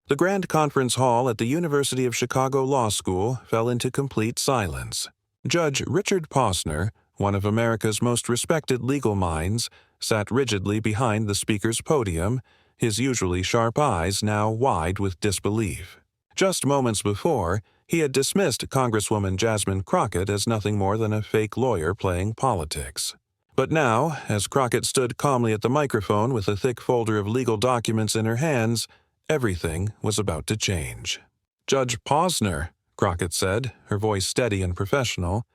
The Grand Conference Hall at the University of Chicago Law School fell into complete silence. Judge Richard Posner, one of America's most respected legal minds, sat rigidly behind the speaker's podium, his usually sharp eyes now wide with disbelief. Just moments before, he had dismissed Congresswoman Jasmine Crockett as nothing more than a fake lawyer playing politics. But now, as Crockett stood calmly at the microphone with a thick folder of legal documents in her hands, everything was about to change. "Judge Posner," Crockett said, her voice steady and professional,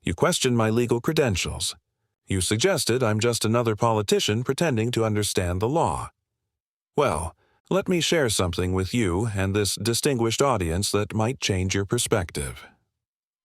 "you questioned my legal credentials. You suggested I'm just another politician pretending to understand the law. Well, let me share something with you and this distinguished audience that might change your perspective."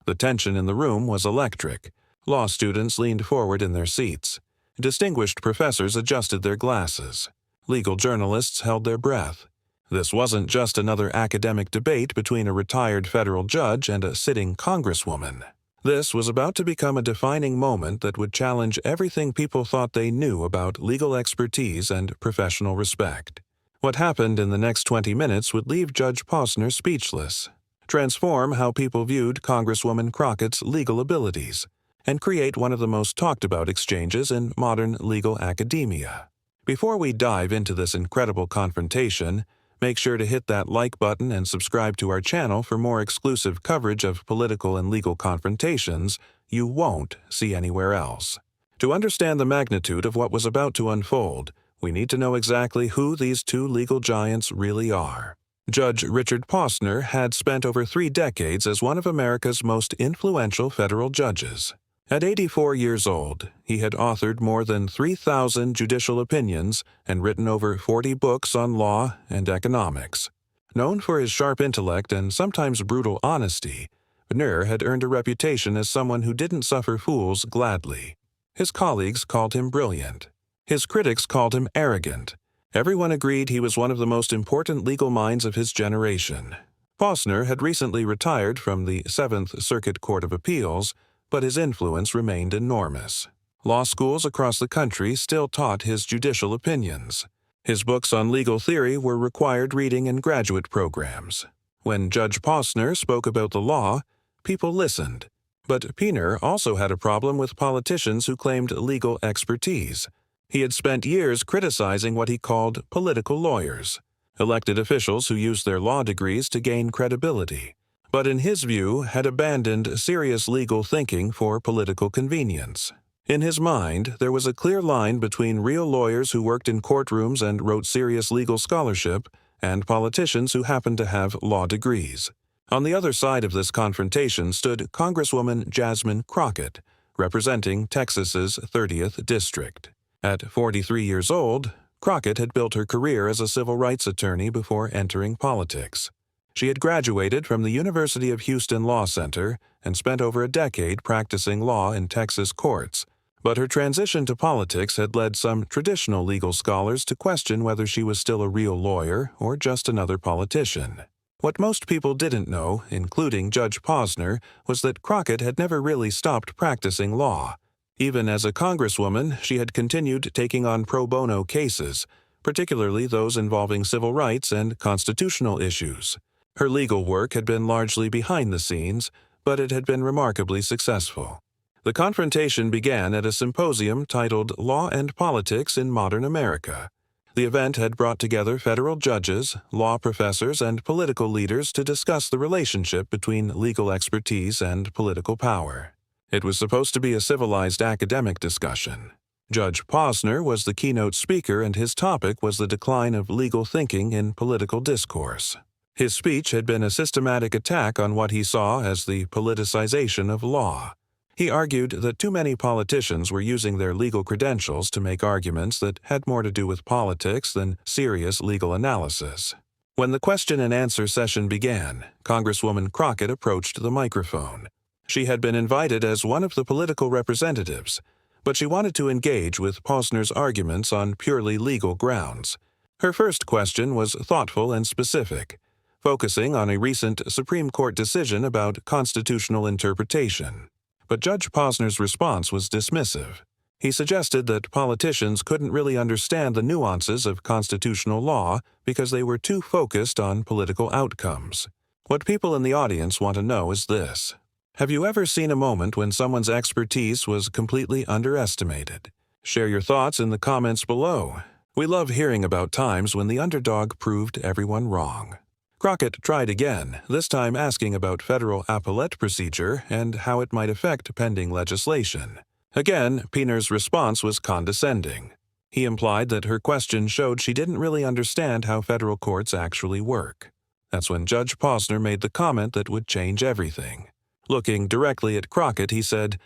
The tension in the room was electric. Law students leaned forward in their seats. Distinguished professors adjusted their glasses. Legal journalists held their breath. This wasn't just another academic debate between a retired federal judge and a sitting congresswoman. This was about to become a defining moment that would challenge everything people thought they knew about legal expertise and professional respect. What happened in the next 20 minutes would leave Judge Posner speechless, transform how people viewed Congresswoman Crockett's legal abilities, and create one of the most talked-about exchanges in modern legal academia. Before we dive into this incredible confrontation, make sure to hit that like button and subscribe to our channel for more exclusive coverage of political and legal confrontations you won't see anywhere else. To understand the magnitude of what was about to unfold, we need to know exactly who these two legal giants really are. Judge Richard Posner had spent over 3 decades as one of America's most influential federal judges. At 84 years old, he had authored more than 3,000 judicial opinions and written over 40 books on law and economics. Known for his sharp intellect and sometimes brutal honesty, Posner had earned a reputation as someone who didn't suffer fools gladly. His colleagues called him brilliant. His critics called him arrogant. Everyone agreed he was one of the most important legal minds of his generation. Posner had recently retired from the 7th Circuit Court of Appeals, but his influence remained enormous. Law schools across the country still taught his judicial opinions. His books on legal theory were required reading in graduate programs. When Judge Posner spoke about the law, people listened. But Posner also had a problem with politicians who claimed legal expertise. He had spent years criticizing what he called political lawyers, elected officials who used their law degrees to gain credibility, but in his view had abandoned serious legal thinking for political convenience. In his mind, there was a clear line between real lawyers who worked in courtrooms and wrote serious legal scholarship and politicians who happened to have law degrees. On the other side of this confrontation stood Congresswoman Jasmine Crockett, representing Texas's 30th District. At 43 years old, Crockett had built her career as a civil rights attorney before entering politics. She had graduated from the University of Houston Law Center and spent over a decade practicing law in Texas courts, but her transition to politics had led some traditional legal scholars to question whether she was still a real lawyer or just another politician. What most people didn't know, including Judge Posner, was that Crockett had never really stopped practicing law. Even as a congresswoman, she had continued taking on pro bono cases, particularly those involving civil rights and constitutional issues. Her legal work had been largely behind the scenes, but it had been remarkably successful. The confrontation began at a symposium titled Law and Politics in Modern America. The event had brought together federal judges, law professors, and political leaders to discuss the relationship between legal expertise and political power. It was supposed to be a civilized academic discussion. Judge Posner was the keynote speaker, and his topic was the decline of legal thinking in political discourse. His speech had been a systematic attack on what he saw as the politicization of law. He argued that too many politicians were using their legal credentials to make arguments that had more to do with politics than serious legal analysis. When the question-and-answer session began, Congresswoman Crockett approached the microphone. She had been invited as one of the political representatives, but she wanted to engage with Posner's arguments on purely legal grounds. Her first question was thoughtful and specific, focusing on a recent Supreme Court decision about constitutional interpretation. But Judge Posner's response was dismissive. He suggested that politicians couldn't really understand the nuances of constitutional law because they were too focused on political outcomes. What people in the audience want to know is this: have you ever seen a moment when someone's expertise was completely underestimated? Share your thoughts in the comments below. We love hearing about times when the underdog proved everyone wrong. Crockett tried again, this time asking about federal appellate procedure and how it might affect pending legislation. Again, Posner's response was condescending. He implied that her question showed she didn't really understand how federal courts actually work. That's when Judge Posner made the comment that would change everything. Looking directly at Crockett, he said,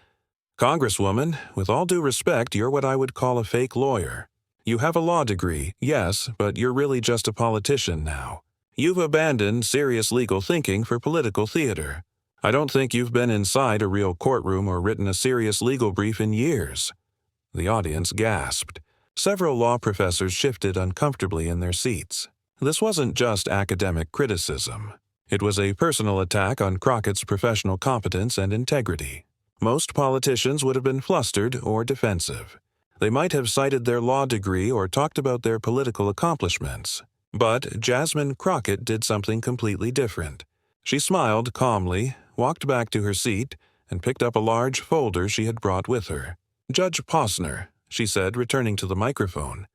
"Congresswoman, with all due respect, you're what I would call a fake lawyer. You have a law degree, yes, but you're really just a politician now. You've abandoned serious legal thinking for political theater. I don't think you've been inside a real courtroom or written a serious legal brief in years." The audience gasped. Several law professors shifted uncomfortably in their seats. This wasn't just academic criticism. It was a personal attack on Crockett's professional competence and integrity. Most politicians would have been flustered or defensive. They might have cited their law degree or talked about their political accomplishments. But Jasmine Crockett did something completely different. She smiled calmly, walked back to her seat, and picked up a large folder she had brought with her. "Judge Posner," she said, returning to the microphone,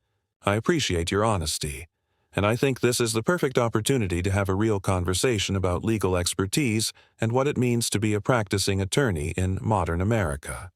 "I appreciate your honesty, and I think this is the perfect opportunity to have a real conversation about legal expertise and what it means to be a practicing attorney in modern America."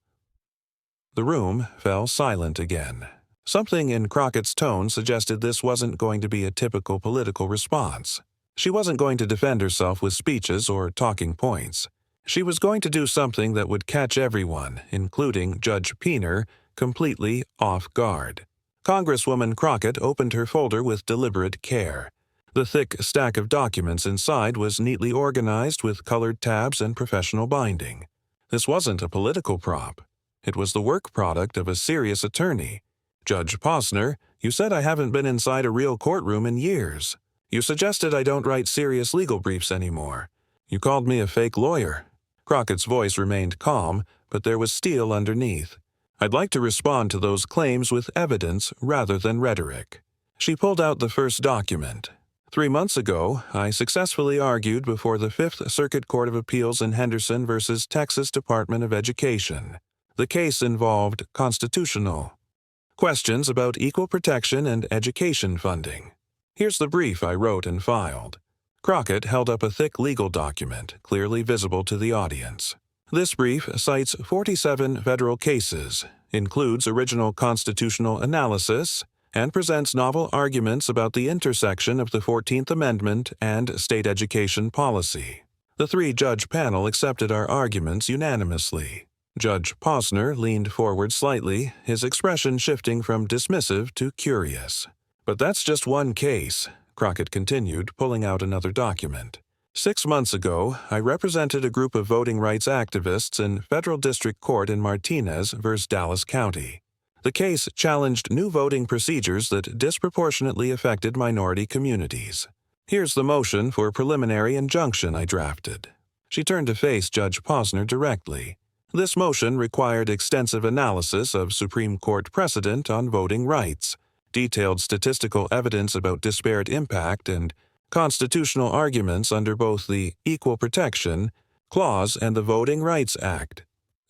The room fell silent again. Something in Crockett's tone suggested this wasn't going to be a typical political response. She wasn't going to defend herself with speeches or talking points. She was going to do something that would catch everyone, including Judge Posner, completely off guard. Congresswoman Crockett opened her folder with deliberate care. The thick stack of documents inside was neatly organized with colored tabs and professional binding. This wasn't a political prop. It was the work product of a serious attorney. "Judge Posner, you said I haven't been inside a real courtroom in years. You suggested I don't write serious legal briefs anymore. You called me a fake lawyer." Crockett's voice remained calm, but there was steel underneath. "I'd like to respond to those claims with evidence rather than rhetoric." She pulled out the first document. 3 months ago, I successfully argued before the Fifth Circuit Court of Appeals in Henderson versus Texas Department of Education. The case involved constitutional questions about equal protection and education funding. Here's the brief I wrote and filed. Crockett held up a thick legal document, clearly visible to the audience. This brief cites 47 federal cases, includes original constitutional analysis, and presents novel arguments about the intersection of the 14th Amendment and state education policy. The 3-judge panel accepted our arguments unanimously. Judge Posner leaned forward slightly, his expression shifting from dismissive to curious. "But that's just one case," Crockett continued, pulling out another document. 6 months ago, I represented a group of voting rights activists in federal district court in Martinez versus Dallas County. The case challenged new voting procedures that disproportionately affected minority communities. Here's the motion for preliminary injunction I drafted. She turned to face Judge Posner directly. This motion required extensive analysis of Supreme Court precedent on voting rights, detailed statistical evidence about disparate impact, and constitutional arguments under both the Equal Protection Clause and the Voting Rights Act.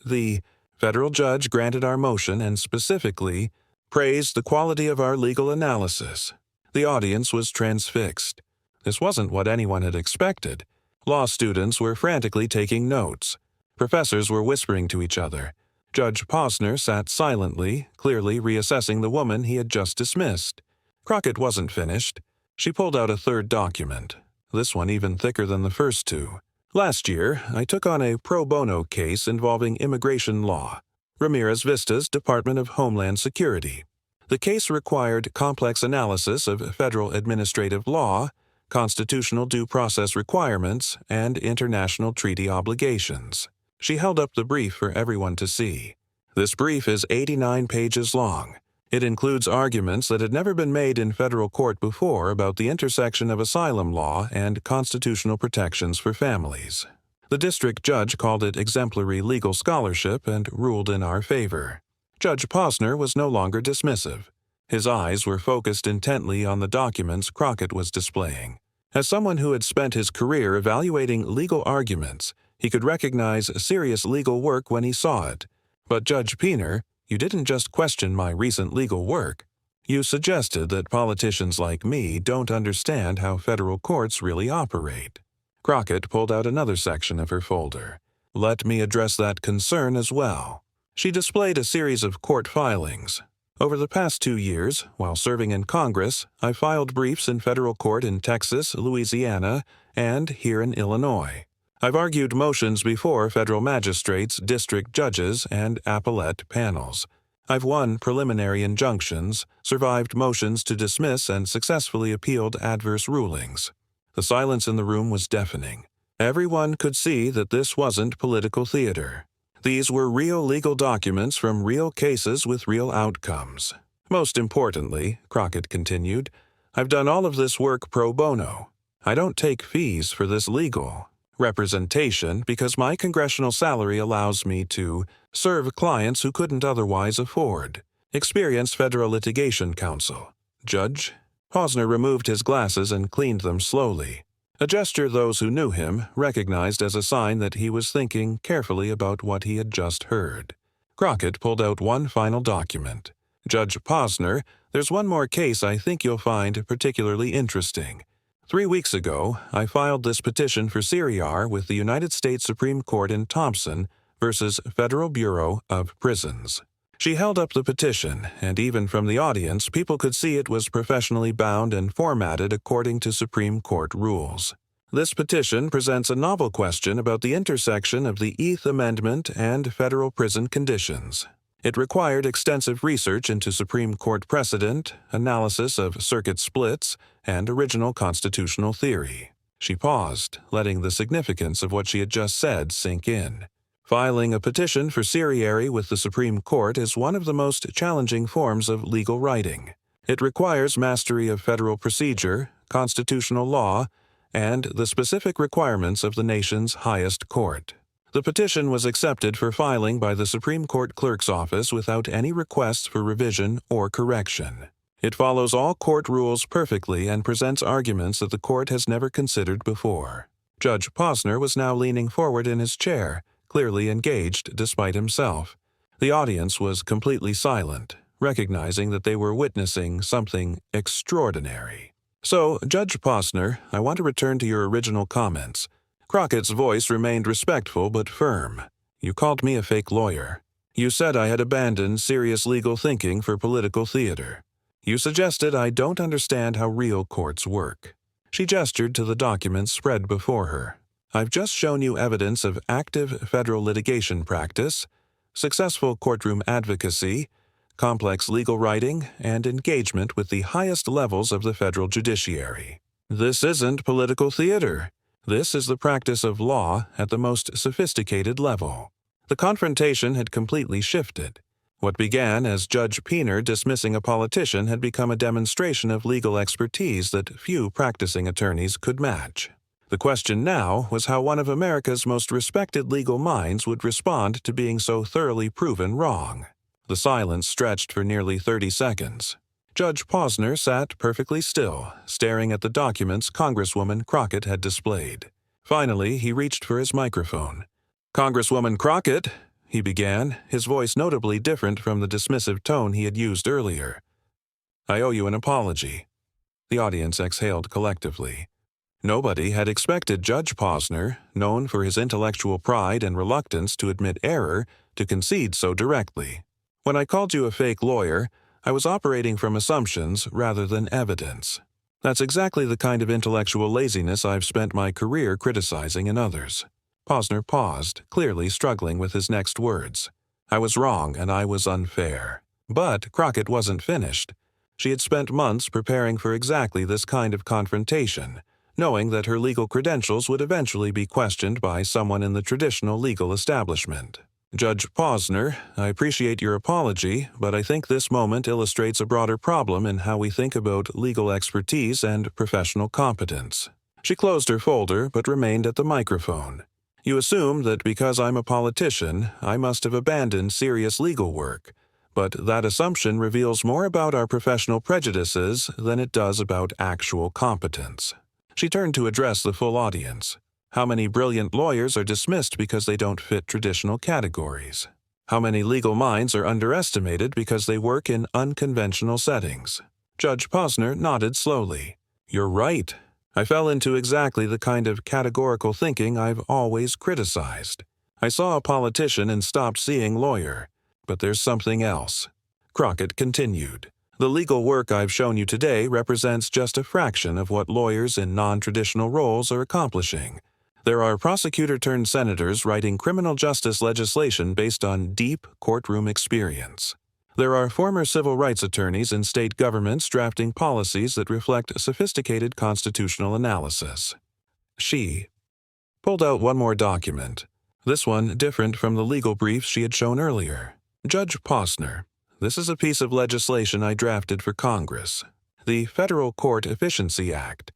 The federal judge granted our motion and specifically praised the quality of our legal analysis. The audience was transfixed. This wasn't what anyone had expected. Law students were frantically taking notes. Professors were whispering to each other. Judge Posner sat silently, clearly reassessing the woman he had just dismissed. Crockett wasn't finished. She pulled out a third document, this one even thicker than the first 2. "Last year, I took on a pro bono case involving immigration law, Ramirez Vista's Department of Homeland Security. The case required complex analysis of federal administrative law, constitutional due process requirements, and international treaty obligations." She held up the brief for everyone to see. This brief is 89 pages long. It includes arguments that had never been made in federal court before about the intersection of asylum law and constitutional protections for families. The district judge called it exemplary legal scholarship and ruled in our favor. Judge Posner was no longer dismissive. His eyes were focused intently on the documents Crockett was displaying. As someone who had spent his career evaluating legal arguments, he could recognize serious legal work when he saw it. But Judge Posner, you didn't just question my recent legal work. You suggested that politicians like me don't understand how federal courts really operate. Crockett pulled out another section of her folder. Let me address that concern as well. She displayed a series of court filings. Over the past 2 years, while serving in Congress, I filed briefs in federal court in Texas, Louisiana, and here in Illinois. I've argued motions before federal magistrates, district judges, and appellate panels. I've won preliminary injunctions, survived motions to dismiss, and successfully appealed adverse rulings. The silence in the room was deafening. Everyone could see that this wasn't political theater. These were real legal documents from real cases with real outcomes. Most importantly, Crockett continued, I've done all of this work pro bono. I don't take fees for this legal representation because my congressional salary allows me to serve clients who couldn't otherwise afford. Experienced federal litigation counsel. Judge? Posner removed his glasses and cleaned them slowly. A gesture those who knew him recognized as a sign that he was thinking carefully about what he had just heard. Crockett pulled out one final document. Judge Posner, there's one more case I think you'll find particularly interesting. 3 weeks ago, I filed this petition for certiorari with the United States Supreme Court in Thompson versus Federal Bureau of Prisons. She held up the petition, and even from the audience, people could see it was professionally bound and formatted according to Supreme Court rules. This petition presents a novel question about the intersection of the Eighth Amendment and federal prison conditions. It required extensive research into Supreme Court precedent, analysis of circuit splits, and original constitutional theory. She paused, letting the significance of what she had just said sink in. Filing a petition for certiorari with the Supreme Court is one of the most challenging forms of legal writing. It requires mastery of federal procedure, constitutional law, and the specific requirements of the nation's highest court. The petition was accepted for filing by the Supreme Court Clerk's Office without any requests for revision or correction. It follows all court rules perfectly and presents arguments that the court has never considered before. Judge Posner was now leaning forward in his chair, clearly engaged despite himself. The audience was completely silent, recognizing that they were witnessing something extraordinary. So, Judge Posner, I want to return to your original comments. Crockett's voice remained respectful but firm. You called me a fake lawyer. You said I had abandoned serious legal thinking for political theater. You suggested I don't understand how real courts work. She gestured to the documents spread before her. I've just shown you evidence of active federal litigation practice, successful courtroom advocacy, complex legal writing, and engagement with the highest levels of the federal judiciary. This isn't political theater. This is the practice of law at the most sophisticated level. The confrontation had completely shifted. What began as Judge Posner dismissing a politician had become a demonstration of legal expertise that few practicing attorneys could match. The question now was how one of America's most respected legal minds would respond to being so thoroughly proven wrong. The silence stretched for nearly 30 seconds. Judge Posner sat perfectly still, staring at the documents Congresswoman Crockett had displayed. Finally, he reached for his microphone. "Congresswoman Crockett," he began, his voice notably different from the dismissive tone he had used earlier. "I owe you an apology." The audience exhaled collectively. Nobody had expected Judge Posner, known for his intellectual pride and reluctance to admit error, to concede so directly. "When I called you a fake lawyer, I was operating from assumptions rather than evidence. That's exactly the kind of intellectual laziness I've spent my career criticizing in others." Posner paused, clearly struggling with his next words. "I was wrong and I was unfair." But Crockett wasn't finished. She had spent months preparing for exactly this kind of confrontation, knowing that her legal credentials would eventually be questioned by someone in the traditional legal establishment. "Judge Posner, I appreciate your apology, but I think this moment illustrates a broader problem in how we think about legal expertise and professional competence." She closed her folder but remained at the microphone. "You assume that because I'm a politician, I must have abandoned serious legal work, but that assumption reveals more about our professional prejudices than it does about actual competence. She turned to address the full audience. How many brilliant lawyers are dismissed because they don't fit traditional categories? How many legal minds are underestimated because they work in unconventional settings? Judge Posner nodded slowly. You're right. I fell into exactly the kind of categorical thinking I've always criticized. I saw a politician and stopped seeing lawyer. But there's something else. Crockett continued. The legal work I've shown you today represents just a fraction of what lawyers in non-traditional roles are accomplishing. There are prosecutor-turned-senators writing criminal justice legislation based on deep courtroom experience. There are former civil rights attorneys in state governments drafting policies that reflect sophisticated constitutional analysis. She pulled out one more document, this one different from the legal briefs she had shown earlier. Judge Posner, this is a piece of legislation I drafted for Congress, the Federal Court Efficiency Act.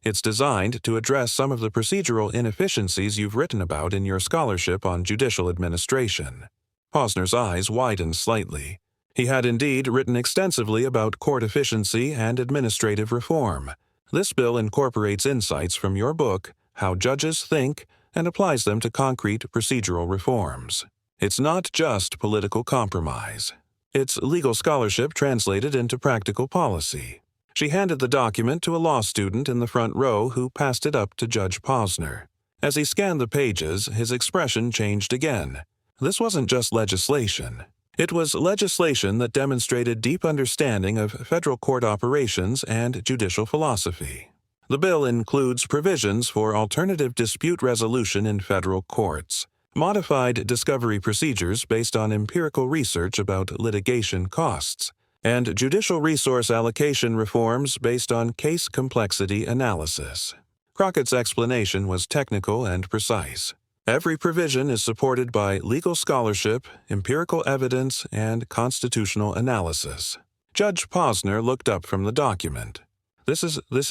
It's designed to address some of the procedural inefficiencies you've written about in your scholarship on judicial administration. Posner's eyes widened slightly. He had indeed written extensively about court efficiency and administrative reform. This bill incorporates insights from your book, How Judges Think, and applies them to concrete procedural reforms. It's not just political compromise. It's legal scholarship translated into practical policy. She handed the document to a law student in the front row who passed it up to Judge Posner. As he scanned the pages, his expression changed again. This wasn't just legislation. It was legislation that demonstrated deep understanding of federal court operations and judicial philosophy. The bill includes provisions for alternative dispute resolution in federal courts, modified discovery procedures based on empirical research about litigation costs, and judicial resource allocation reforms based on case complexity analysis. Crockett's explanation was technical and precise. Every provision is supported by legal scholarship, empirical evidence, and constitutional analysis. Judge Posner looked up from the document. This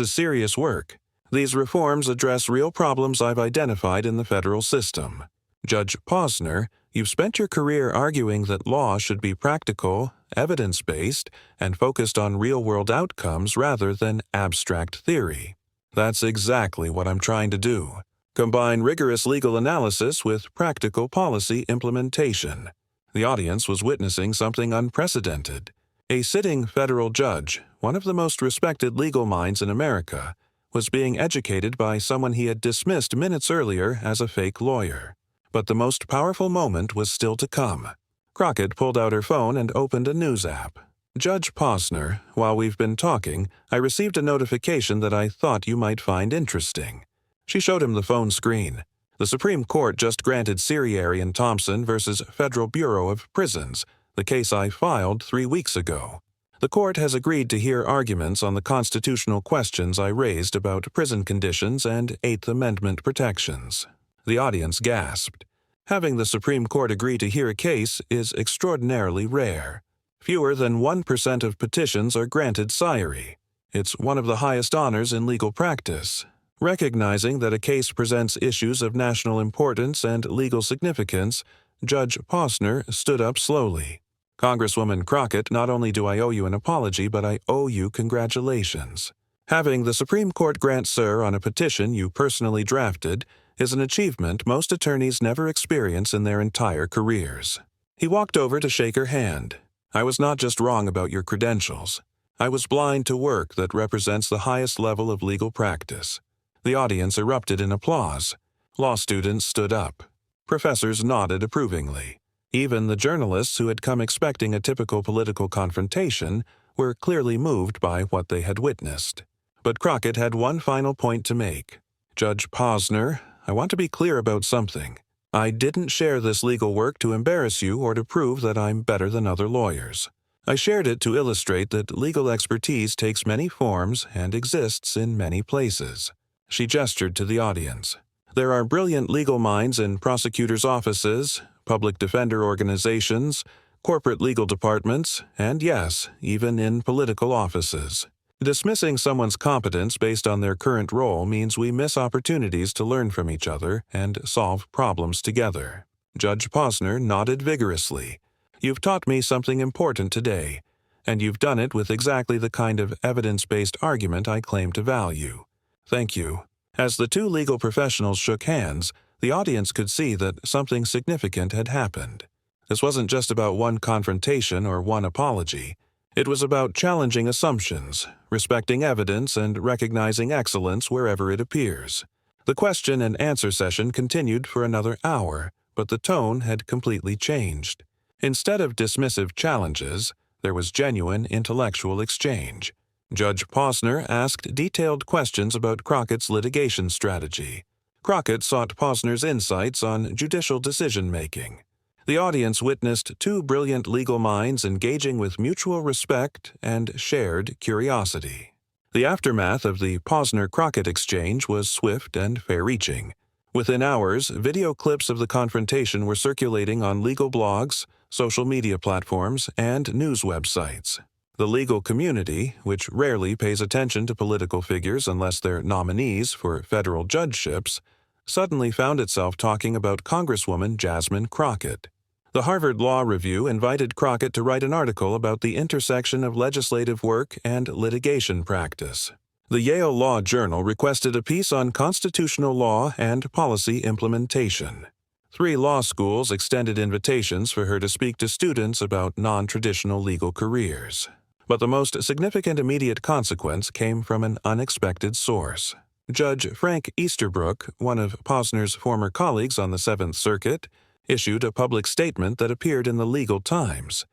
is serious work. These reforms address real problems I've identified in the federal system. Judge Posner, you've spent your career arguing that law should be practical, evidence-based, and focused on real-world outcomes rather than abstract theory. That's exactly what I'm trying to do. Combine rigorous legal analysis with practical policy implementation. The audience was witnessing something unprecedented. A sitting federal judge, one of the most respected legal minds in America, was being educated by someone he had dismissed minutes earlier as a fake lawyer. But the most powerful moment was still to come. Crockett pulled out her phone and opened a news app. Judge Posner, while we've been talking, I received a notification that I thought you might find interesting. She showed him the phone screen. The Supreme Court just granted Sirieri and Thompson versus Federal Bureau of Prisons, the case I filed 3 weeks ago. The court has agreed to hear arguments on the constitutional questions I raised about prison conditions and Eighth Amendment protections. The audience gasped. Having the Supreme Court agree to hear a case is extraordinarily rare. Fewer than 1% of petitions are granted Sirieri. It's one of the highest honors in legal practice. Recognizing that a case presents issues of national importance and legal significance, Judge Posner stood up slowly. Congresswoman Crockett, not only do I owe you an apology, but I owe you congratulations. Having the Supreme Court grant cert on a petition you personally drafted is an achievement most attorneys never experience in their entire careers. He walked over to shake her hand. I was not just wrong about your credentials. I was blind to work that represents the highest level of legal practice. The audience erupted in applause. Law students stood up. Professors nodded approvingly. Even the journalists who had come expecting a typical political confrontation were clearly moved by what they had witnessed. But Crockett had one final point to make. Judge Posner, I want to be clear about something. I didn't share this legal work to embarrass you or to prove that I'm better than other lawyers. I shared it to illustrate that legal expertise takes many forms and exists in many places. She gestured to the audience. There are brilliant legal minds in prosecutors' offices, public defender organizations, corporate legal departments, and yes, even in political offices. Dismissing someone's competence based on their current role means we miss opportunities to learn from each other and solve problems together. Judge Posner nodded vigorously. You've taught me something important today, and you've done it with exactly the kind of evidence-based argument I claim to value. Thank you." As the two legal professionals shook hands, the audience could see that something significant had happened. This wasn't just about one confrontation or one apology. It was about challenging assumptions, respecting evidence, and recognizing excellence wherever it appears. The question and answer session continued for another hour, but the tone had completely changed. Instead of dismissive challenges, there was genuine intellectual exchange. Judge Posner asked detailed questions about Crockett's litigation strategy. Crockett sought Posner's insights on judicial decision-making. The audience witnessed two brilliant legal minds engaging with mutual respect and shared curiosity. The aftermath of the Posner-Crockett exchange was swift and far-reaching. Within hours, video clips of the confrontation were circulating on legal blogs, social media platforms, and news websites. The legal community, which rarely pays attention to political figures unless they're nominees for federal judgeships, suddenly found itself talking about Congresswoman Jasmine Crockett. The Harvard Law Review invited Crockett to write an article about the intersection of legislative work and litigation practice. The Yale Law Journal requested a piece on constitutional law and policy implementation. 3 law schools extended invitations for her to speak to students about non-traditional legal careers. But the most significant immediate consequence came from an unexpected source. Judge Frank Easterbrook, one of Posner's former colleagues on the Seventh Circuit, issued a public statement that appeared in the Legal Times.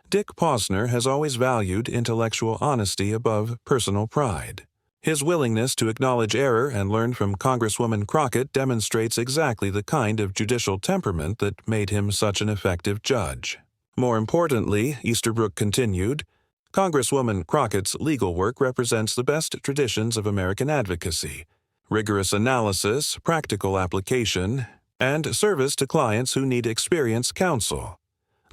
Dick Posner has always valued intellectual honesty above personal pride. His willingness to acknowledge error and learn from Congresswoman Crockett demonstrates exactly the kind of judicial temperament that made him such an effective judge. More importantly, Easterbrook continued, Congresswoman Crockett's legal work represents the best traditions of American advocacy, rigorous analysis, practical application, and service to clients who need experienced counsel.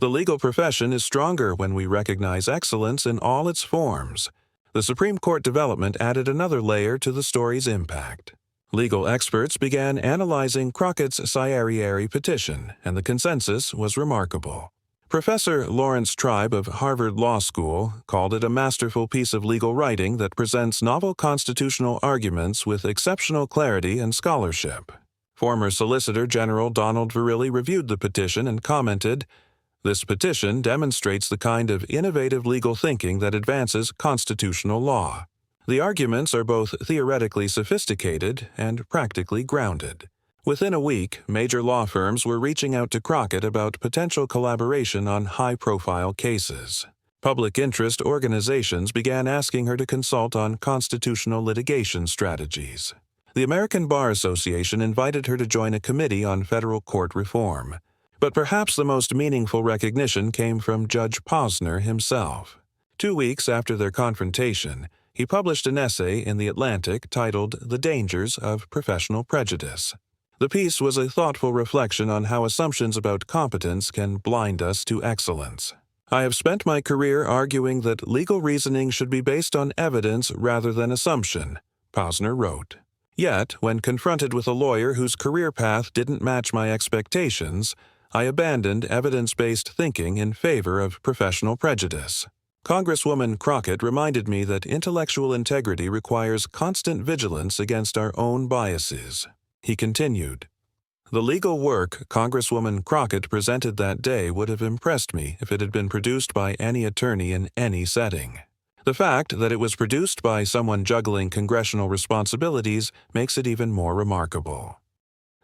The legal profession is stronger when we recognize excellence in all its forms. The Supreme Court development added another layer to the story's impact. Legal experts began analyzing Crockett's certiorari petition, and the consensus was remarkable. Professor Lawrence Tribe of Harvard Law School called it a masterful piece of legal writing that presents novel constitutional arguments with exceptional clarity and scholarship. Former Solicitor General Donald Verrilli reviewed the petition and commented, "This petition demonstrates the kind of innovative legal thinking that advances constitutional law. The arguments are both theoretically sophisticated and practically grounded." Within a week, major law firms were reaching out to Crockett about potential collaboration on high-profile cases. Public interest organizations began asking her to consult on constitutional litigation strategies. The American Bar Association invited her to join a committee on federal court reform. But perhaps the most meaningful recognition came from Judge Posner himself. 2 weeks after their confrontation, he published an essay in The Atlantic titled The Dangers of Professional Prejudice. The piece was a thoughtful reflection on how assumptions about competence can blind us to excellence. "I have spent my career arguing that legal reasoning should be based on evidence rather than assumption," Posner wrote. Yet, when confronted with a lawyer whose career path didn't match my expectations, I abandoned evidence-based thinking in favor of professional prejudice. Congresswoman Crockett reminded me that intellectual integrity requires constant vigilance against our own biases. He continued, "The legal work Congresswoman Crockett presented that day would have impressed me if it had been produced by any attorney in any setting. The fact that it was produced by someone juggling congressional responsibilities makes it even more remarkable."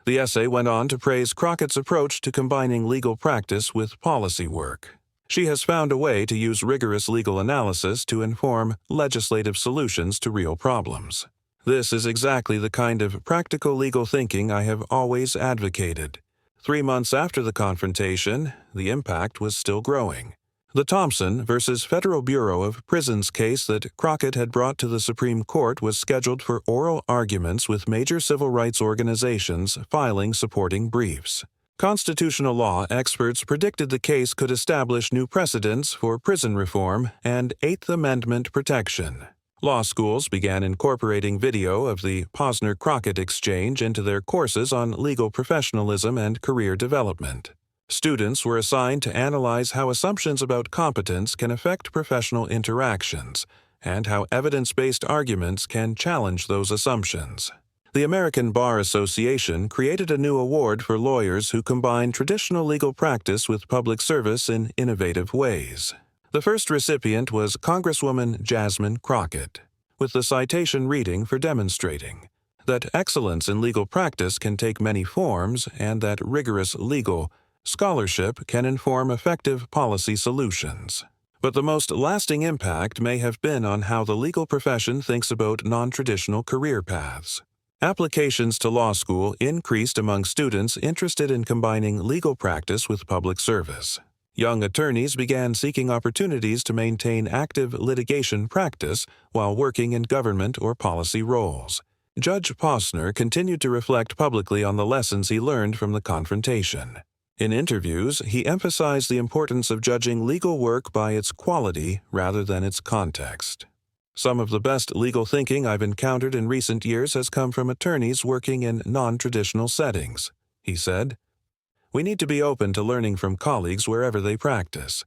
The essay went on to praise Crockett's approach to combining legal practice with policy work. She has found a way to use rigorous legal analysis to inform legislative solutions to real problems. This is exactly the kind of practical legal thinking I have always advocated. 3 months after the confrontation, the impact was still growing. The Thompson versus Federal Bureau of Prisons case that Crockett had brought to the Supreme Court was scheduled for oral arguments with major civil rights organizations filing supporting briefs. Constitutional law experts predicted the case could establish new precedents for prison reform and Eighth Amendment protection. Law schools began incorporating video of the Posner-Crockett exchange into their courses on legal professionalism and career development. Students were assigned to analyze how assumptions about competence can affect professional interactions and how evidence-based arguments can challenge those assumptions. The American Bar Association created a new award for lawyers who combine traditional legal practice with public service in innovative ways. The first recipient was Congresswoman Jasmine Crockett, with the citation reading for demonstrating that excellence in legal practice can take many forms and that rigorous legal scholarship can inform effective policy solutions. But the most lasting impact may have been on how the legal profession thinks about non-traditional career paths. Applications to law school increased among students interested in combining legal practice with public service. Young attorneys began seeking opportunities to maintain active litigation practice while working in government or policy roles. Judge Posner continued to reflect publicly on the lessons he learned from the confrontation. In interviews, he emphasized the importance of judging legal work by its quality rather than its context. Some of the best legal thinking I've encountered in recent years has come from attorneys working in non-traditional settings, he said. We need to be open to learning from colleagues wherever they practice.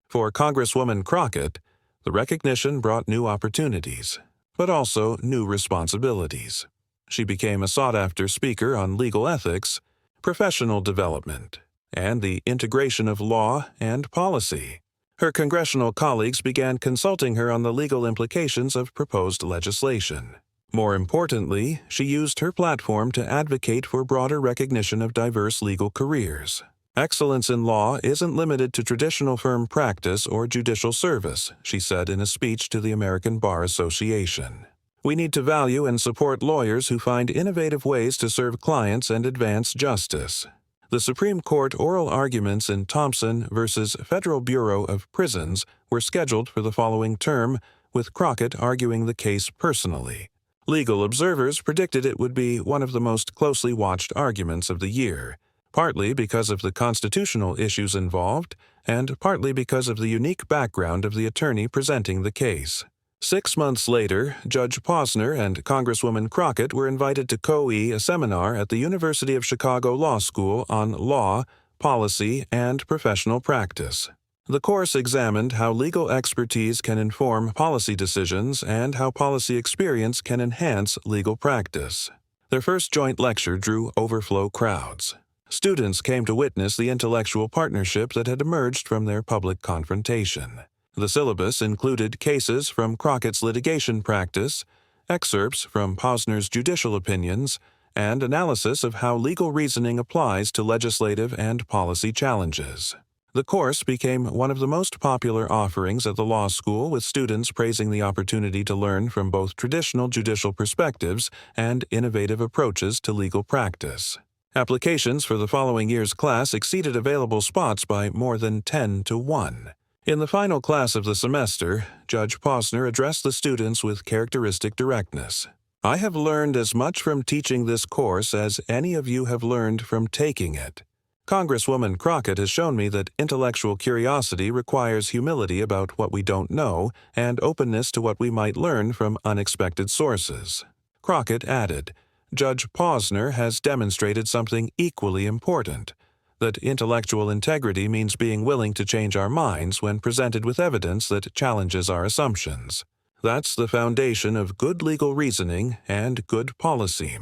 For Congresswoman Crockett, the recognition brought new opportunities, but also new responsibilities. She became a sought-after speaker on legal ethics, professional development, and the integration of law and policy. Her congressional colleagues began consulting her on the legal implications of proposed legislation. More importantly, she used her platform to advocate for broader recognition of diverse legal careers. Excellence in law isn't limited to traditional firm practice or judicial service, she said in a speech to the American Bar Association. We need to value and support lawyers who find innovative ways to serve clients and advance justice. The Supreme Court oral arguments in Thompson v. Federal Bureau of Prisons were scheduled for the following term, with Crockett arguing the case personally. Legal observers predicted it would be one of the most closely watched arguments of the year, partly because of the constitutional issues involved and partly because of the unique background of the attorney presenting the case. 6 months later, Judge Posner and Congresswoman Crockett were invited to co-e a seminar at the University of Chicago Law School on law, policy, and professional practice. The course examined how legal expertise can inform policy decisions and how policy experience can enhance legal practice. Their first joint lecture drew overflow crowds. Students came to witness the intellectual partnership that had emerged from their public confrontation. The syllabus included cases from Crockett's litigation practice, excerpts from Posner's judicial opinions, and analysis of how legal reasoning applies to legislative and policy challenges. The course became one of the most popular offerings at the law school, with students praising the opportunity to learn from both traditional judicial perspectives and innovative approaches to legal practice. Applications for the following year's class exceeded available spots by more than 10 to 1. In the final class of the semester, Judge Posner addressed the students with characteristic directness. I have learned as much from teaching this course as any of you have learned from taking it. Congresswoman Crockett has shown me that intellectual curiosity requires humility about what we don't know and openness to what we might learn from unexpected sources. Crockett added, Judge Posner has demonstrated something equally important, that intellectual integrity means being willing to change our minds when presented with evidence that challenges our assumptions. That's the foundation of good legal reasoning and good policy.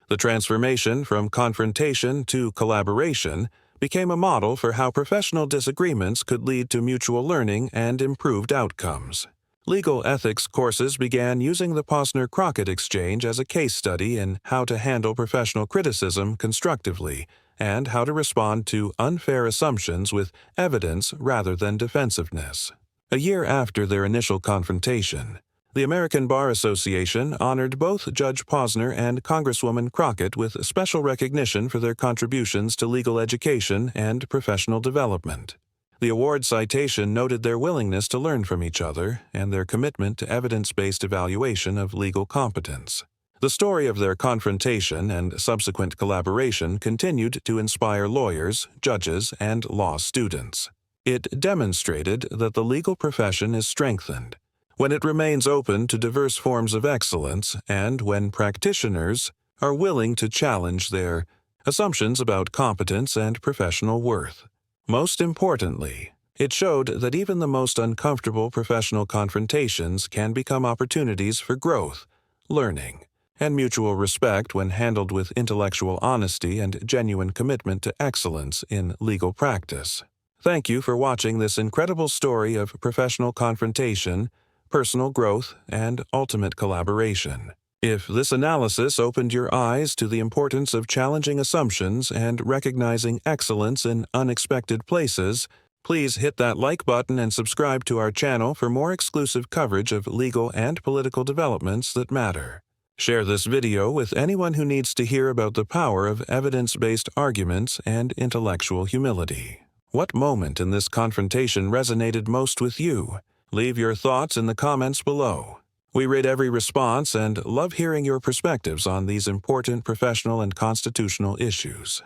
The transformation from confrontation to collaboration became a model for how professional disagreements could lead to mutual learning and improved outcomes. Legal ethics courses began using the Posner-Crockett exchange as a case study in how to handle professional criticism constructively and how to respond to unfair assumptions with evidence rather than defensiveness. A year after their initial confrontation, the American Bar Association honored both Judge Posner and Congresswoman Crockett with special recognition for their contributions to legal education and professional development. The award citation noted their willingness to learn from each other and their commitment to evidence-based evaluation of legal competence. The story of their confrontation and subsequent collaboration continued to inspire lawyers, judges, and law students. It demonstrated that the legal profession is strengthened when it remains open to diverse forms of excellence and when practitioners are willing to challenge their assumptions about competence and professional worth. Most importantly, it showed that even the most uncomfortable professional confrontations can become opportunities for growth, learning, and mutual respect when handled with intellectual honesty and genuine commitment to excellence in legal practice. Thank you for watching this incredible story of professional confrontation, personal growth, and ultimate collaboration. If this analysis opened your eyes to the importance of challenging assumptions and recognizing excellence in unexpected places, please hit that like button and subscribe to our channel for more exclusive coverage of legal and political developments that matter. Share this video with anyone who needs to hear about the power of evidence-based arguments and intellectual humility. What moment in this confrontation resonated most with you? Leave your thoughts in the comments below. We read every response and love hearing your perspectives on these important professional and constitutional issues.